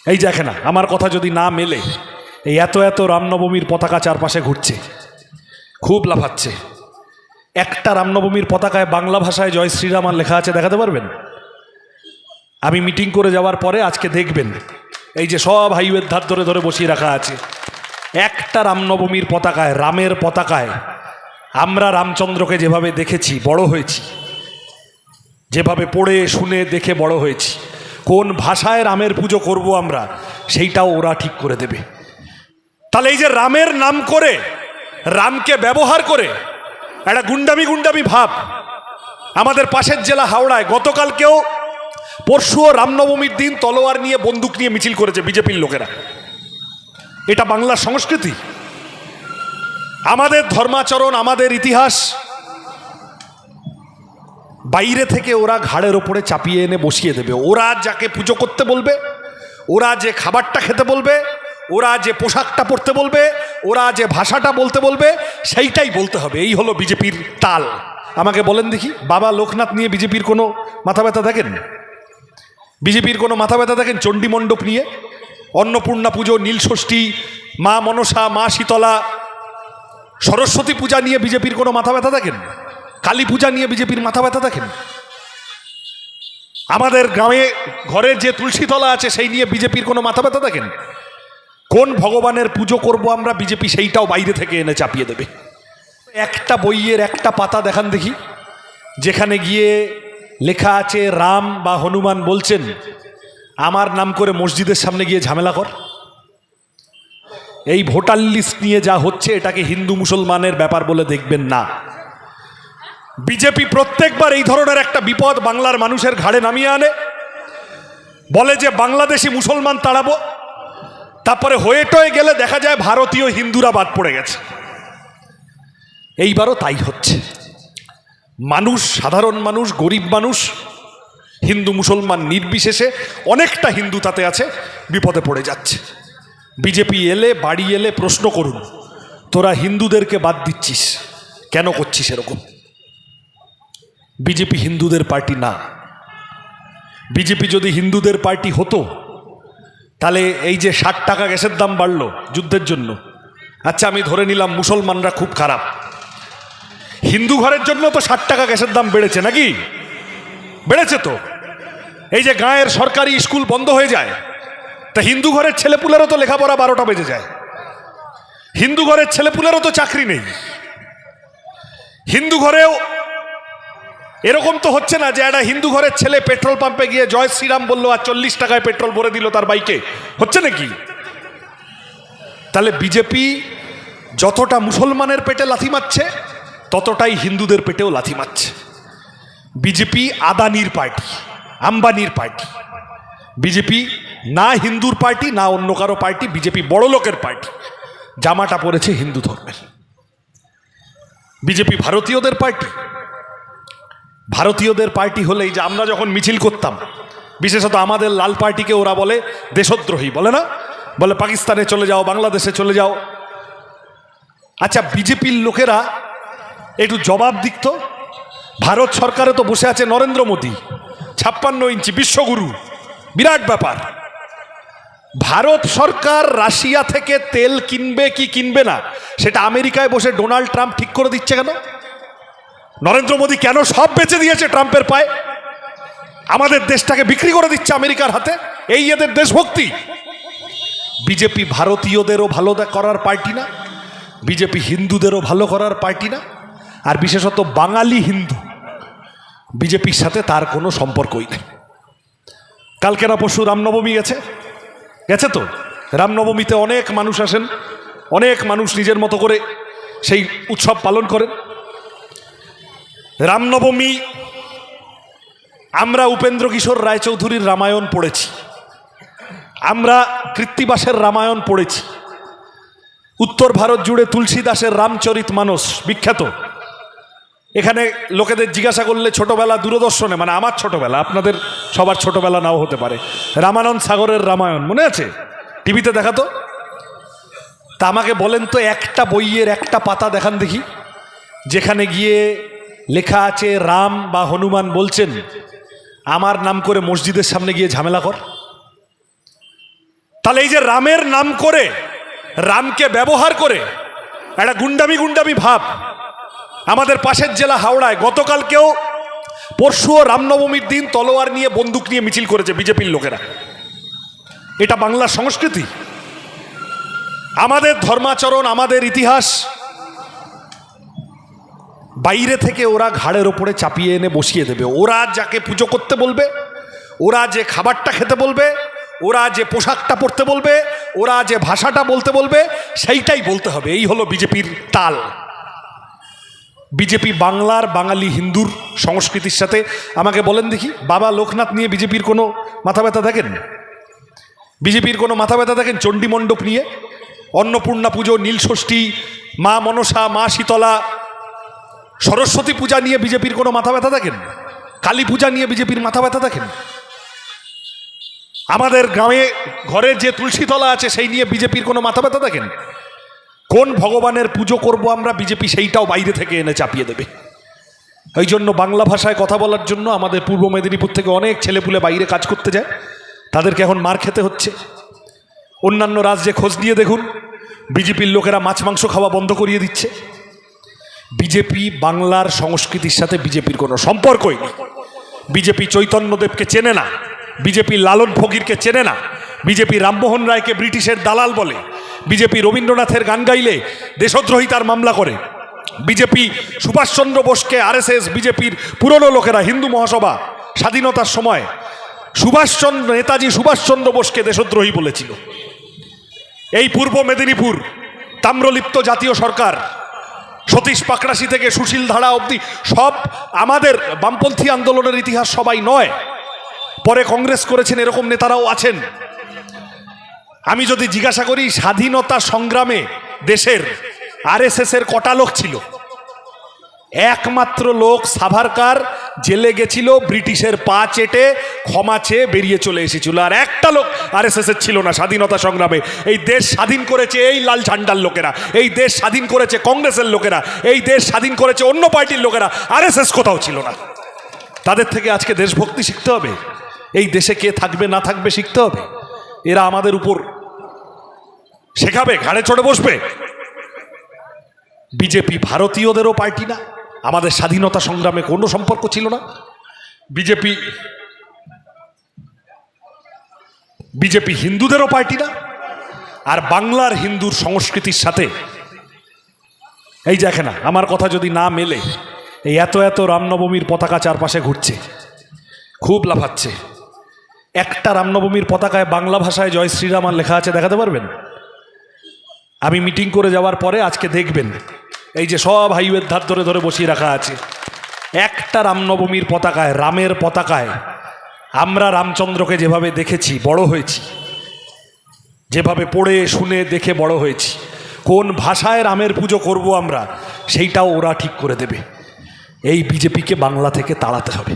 এই দেখে না, আমার কথা যদি না মেলে, এই এত এত রামনবমীর পতাকা চারপাশে ঘুরছে, খুব লাফাচ্ছে। একটা রামনবমীর পতাকায় বাংলা ভাষায় জয় শ্রীরাম আর লেখা আছে, দেখাতে পারবেন? আমি মিটিং করে যাওয়ার পরে আজকে দেখবেন, এই যে সব হাইওয়ের ধার ধরে ধরে বসিয়ে রাখা আছে, একটা রামনবমীর পতাকায়, রামের পতাকায় আমরা রামচন্দ্রকে যেভাবে দেখেছি, বড় হয়েছি, যেভাবে পড়ে শুনে দেখে বড় হয়েছি, কোন ভাষায় রামের পুজো করব আমরা, সেইটাও ওরা ঠিক করে দেবে। তাহলে এই যে রামের নাম করে, রামকে ব্যবহার করে একটা গুন্ডামি ভাব, আমাদের পাশের জেলা হাওড়ায় গতকালকেও, পরশুও রামনবমীর দিন তলোয়ার নিয়ে, বন্দুক নিয়ে মিছিল করেছে বিজেপির লোকেরা। এটা বাংলার সংস্কৃতি? আমাদের ধর্মাচরণ, আমাদের ইতিহাস বাইরে থেকে ওরা ঘাড়ের ওপরে চাপিয়ে এনে বসিয়ে দেবে। ওরা যাকে পুজো করতে বলবে, ওরা যে খাবারটা খেতে বলবে, ওরা যে পোশাকটা পরতে বলবে, ওরা যে ভাষাটা বলতে বলবে, সেইটাই বলতে হবে। এই হলো বিজেপির তাল। আমাকে বলেন দেখি, বাবা লোকনাথ নিয়ে বিজেপির কোনো মাথা ব্যথা দেখেন? বিজেপির কোনো মাথা ব্যথা দেখেন? চণ্ডী মণ্ডপ নিয়ে, অন্নপূর্ণা পুজো, নীলষষ্ঠী, মা মনসা, মা শীতলা, সরস্বতী পূজা নিয়ে বিজেপির কোনো মাথা ব্যথা দেখেন? কালী পূজা নিয়ে বিজেপির মাথা ব্যথা দেখেন? আমাদের গ্রামে ঘরের যে তুলসীতলা আছে সেই নিয়ে বিজেপির কোনো মাথা ব্যথা দেখেন? কোন ভগবানের পুজো করব আমরা, বিজেপি সেইটাও বাইরে থেকে এনে চাপিয়ে দেবে। একটা বইয়ের একটা পাতা দেখান দেখি যেখানে গিয়ে লেখা আছে রাম বা হনুমান বলছেন আমার নাম করে মসজিদের সামনে গিয়ে ঝামেলা কর। এই ভোটার লিস্ট নিয়ে যা হচ্ছে, এটাকে হিন্দু মুসলমানের ব্যাপার বলে দেখবেন না। বিজেপি প্রত্যেকবার এই ধরনের একটা বিপদ বাংলার মানুষের ঘাড়ে নামিয়ে আনে, বলে যে বাংলাদেশি মুসলমান তাড়াবো, তারপরে হয়ে টয়ে গেলে দেখা যায় ভারতীয় হিন্দুরা বাদ পড়ে গেছে। এইবারও তাই হচ্ছে। মানুষ, সাধারণ মানুষ, গরিব মানুষ, হিন্দু মুসলমান নির্বিশেষে অনেকটা হিন্দু তাতে আছে, বিপদে পড়ে যাচ্ছে। বিজেপি এলে, বাড়ি এলে প্রশ্ন করুন, তোরা হিন্দুদেরকে বাদ দিচ্ছিস কেন, করছিস এরকম? বিজেপি হিন্দুদের পার্টি না। বিজেপি যদি হিন্দুদের পার্টি হতো, তাহলে এই যে 60 টাকা গ্যাসের দাম বাড়লো যুদ্ধের জন্য, আচ্ছা আমি ধরে নিলাম মুসলমানরা খুব খারাপ, হিন্দু ঘরের জন্য তো 60 টাকা গ্যাসের দাম বেড়েছে নাকি? বেড়েছে তো। এই যে গাঁয়ের সরকারি স্কুল বন্ধ হয়ে যায়, তা হিন্দু ঘরের ছেলেপুলেরও তো লেখাপড়া 12টা বেজে যায়। হিন্দু ঘরের ছেলেপুলেরও তো চাকরি নেই। হিন্দু ঘরেও এরকম তো হচ্ছে না যে একটা হিন্দু ঘরের ছেলে পেট্রোল পাম্পে গিয়ে জয় শ্রীরাম বললো আর 40 টাকায় পেট্রোল ভরে দিল তার বাইকে, হচ্ছে নাকি? তাহলে বিজেপি যতটা মুসলমানের পেটে লাথি মারছে, ততটাই হিন্দুদের পেটেও লাথি মারছে। বিজেপি আদানির পার্টি, আম্বানির পার্টি। বিজেপি না হিন্দুর পার্টি, না অন্য কারো পার্টি। বিজেপি বড় লোকের পার্টি, জামাটা পড়েছে হিন্দু ধর্মের। বিজেপি ভারতীয়দের পার্টি। ভারতীয়দের পার্টি হলেই যে আমরা যখন মিছিল করতাম, বিশেষত আমাদের লাল পার্টিকে ওরা বলে দেশদ্রোহী, বলে না? বলে পাকিস্তানে চলে যাও, বাংলাদেশে চলে যাও। আচ্ছা, বিজেপির লোকেরা একটু জবাব দিক তো। ভারত সরকারে তো বসে আছে নরেন্দ্র মোদী, 56 ইঞ্চি বিশ্বগুরু, বিরাট ব্যাপার। ভারত সরকার রাশিয়া থেকে তেল কিনবে কি কিনবে না, সেটা আমেরিকায় বসে ডোনাল্ড ট্রাম্প ঠিক করে দিচ্ছে কেন? নরেন্দ্র মোদী কেন সব বেচে দিয়েছে ট্রাম্পের পায়ে? আমাদের দেশটাকে বিক্রি করে দিচ্ছে আমেরিকার হাতে। এই এদের দেশভক্তি। বিজেপি ভারতীয়দেরও ভালো করার পার্টি না, বিজেপি হিন্দুদেরও ভালো করার পার্টি না, আর বিশেষত বাঙালি হিন্দু বিজেপির সাথে তার কোনো সম্পর্কই নেই। কালকে না পরশু রামনবমী গেছে, গেছে তো। রামনবমীতে অনেক মানুষ আসেন, অনেক মানুষ নিজের মতো করে সেই উৎসব পালন করেন। রামনবমী আমরা উপেন্দ্র কিশোর রায়চৌধুরীর রামায়ণ পড়েছি, আমরা কৃত্তিবাসের রামায়ণ পড়েছি, উত্তর ভারত জুড়ে তুলসীদাসের রামচরিত মানস বিখ্যাত। এখানে লোকেদের জিজ্ঞাসা করলে ছোটবেলা দূরদর্শনে, মানে আমার ছোটবেলা, আপনাদের সবার ছোটবেলা নাও হতে পারে, রামানন্দ সাগরের রামায়ণ মনে আছে? টিভিতে দেখাতো। তা আমাকে বলেন তো, একটা বইয়ের একটা পাতা দেখান দেখি যেখানে গিয়ে লেখা আছে রাম বা হনুমান বলছেন আমার নাম করে মসজিদের সামনে গিয়ে ঝামেলা কর। তাহলে এই যে রামের নাম করে, রামকে ব্যবহার করে একটা গুন্ডামি ভাব। আমাদের পাশের জেলা হাওড়ায় গতকালকেও, পরশুও রামনবমীর দিন তলোয়ার নিয়ে বন্দুক নিয়ে মিছিল করেছে বিজেপির লোকেরা। এটা বাংলার সংস্কৃতি? আমাদের ধর্মাচরণ, আমাদের ইতিহাস বাইরে থেকে ওরা ঘাড়ের ওপরে চাপিয়ে এনে বসিয়ে দেবে। ওরা যাকে পুজো করতে বলবে, ওরা যে খাবারটা খেতে বলবে, ওরা যে পোশাকটা পরতে বলবে, ওরা যে ভাষাটা বলতে বলবে, সেইটাই বলতে হবে। এই হলো বিজেপির তাল। বিজেপি বাংলার, বাঙালি হিন্দুর সংস্কৃতির সাথে, আমাকে বলেন দেখি, বাবা লোকনাথ নিয়ে বিজেপির কোনো মাথা ব্যথা দেখেন? বিজেপির কোনো মাথা ব্যথা দেখেন? চণ্ডী মণ্ডপ নিয়ে, অন্নপূর্ণা পুজো, নীলষষ্ঠী, মা মনসা, মা শীতলা, সরস্বতী পূজা নিয়ে বিজেপির কোনো মাথা ব্যথা দেখেন? কালী পূজা নিয়ে বিজেপির মাথা ব্যথা দেখেন? আমাদের গ্রামে ঘরের যে তুলসীতলা আছে সেই নিয়ে বিজেপির কোনো মাথা ব্যথা দেখেন? কোন ভগবানের পুজো করব আমরা, বিজেপি সেইটাও বাইরে থেকে এনে চাপিয়ে দেবে। এই জন্য বাংলা ভাষায় কথা বলার জন্য আমাদের পূর্ব মেদিনীপুর থেকে অনেক ছেলেপুলে বাইরে কাজ করতে যায়, তাদেরকে এখন মার খেতে হচ্ছে। অন্যান্য রাজ্যে খোঁজ নিয়ে দেখুন, বিজেপির লোকেরা মাছ মাংস খাওয়া বন্ধ করিয়ে দিচ্ছে। বিজেপি বাংলার সংস্কৃতির সাথে বিজেপির কোনো সম্পর্কই নেই। বিজেপি চৈতন্যদেবকে চেনে না, বিজেপি লালন ফকিরকে চেনে না, বিজেপি রামমোহন রায়কে ব্রিটিশের দালাল বলে, বিজেপি রবীন্দ্রনাথের গান গাইলে দেশদ্রোহিতার মামলা করে, বিজেপি সুভাষচন্দ্র বোসকে, আরএসএস, বিজেপির পুরনো লোকেরা, হিন্দু মহাসভা স্বাধীনতার সময় নেতাজি সুভাষচন্দ্র বোসকে দেশদ্রোহী বলেছিল। এই পূর্ব মেদিনীপুর তাম্রলিপ্ত জাতীয় সরকার, সতীশ পাকড়াশি থেকে সুশীল ধারা অবধি সব আমাদের বামপন্থী আন্দোলনের ইতিহাস সবাই নয়, পরে কংগ্রেস করেছেন এরকম নেতারাও আছেন। আমি যদি জিজ্ঞাসা করি, স্বাধীনতা সংগ্রামে দেশের আরএসএস এর কটা লোক ছিল? একমাত্র লোক সাভারকার জেলে গেছিল, ব্রিটিশের পা চেটে ক্ষমা চেয়ে বেরিয়ে চলে এসেছিল। আর একটা লোক আরএসএস এর ছিল না স্বাধীনতা সংগ্রামে। এই দেশ স্বাধীন করেছে এই লাল ঝান্ডার লোকেরা, এই দেশ স্বাধীন করেছে কংগ্রেসের লোকেরা, এই দেশ স্বাধীন করেছে অন্য পার্টির লোকেরা। আরএসএস কোথাও ছিল না। তাদের থেকে আজকে দেশভক্তি শিখতে হবে, এই দেশে কে থাকবে না থাকবে শিখতে হবে। এরা আমাদের উপর শেখাবে, ঘাড়ে চড়ে বসবে। বিজেপি ভারতীয়দেরও পার্টি না, আমাদের স্বাধীনতা সংগ্রামে কোনো সম্পর্ক ছিল না। বিজেপি হিন্দুদেরও পার্টি না। আর বাংলার হিন্দুর সংস্কৃতির সাথে এই দেখে না, আমার কথা যদি না মেলে, এই এত রামনবমীর পতাকা চারপাশে ঘুরছে, খুব লাফাচ্ছে। একটা রামনবমীর পতাকায় বাংলা ভাষায় জয় শ্রীরাম আর লেখা আছে, দেখাতে পারবেন? আমি মিটিং করে যাওয়ার পরে আজকে দেখবেন, এই যে সব হাইওয়ের ধার ধরে ধরে বসিয়ে রাখা আছে, একটা রামনবমীর পতাকায়, রামের পতাকায় আমরা রামচন্দ্রকে যেভাবে দেখেছি, বড় হয়েছি, যেভাবে পড়ে শুনে দেখে বড় হয়েছি, কোন ভাষায় রামের পুজো করব আমরা, সেইটাও ওরা ঠিক করে দেবে। এই বিজেপিকে বাংলা থেকে তাড়াতে হবে।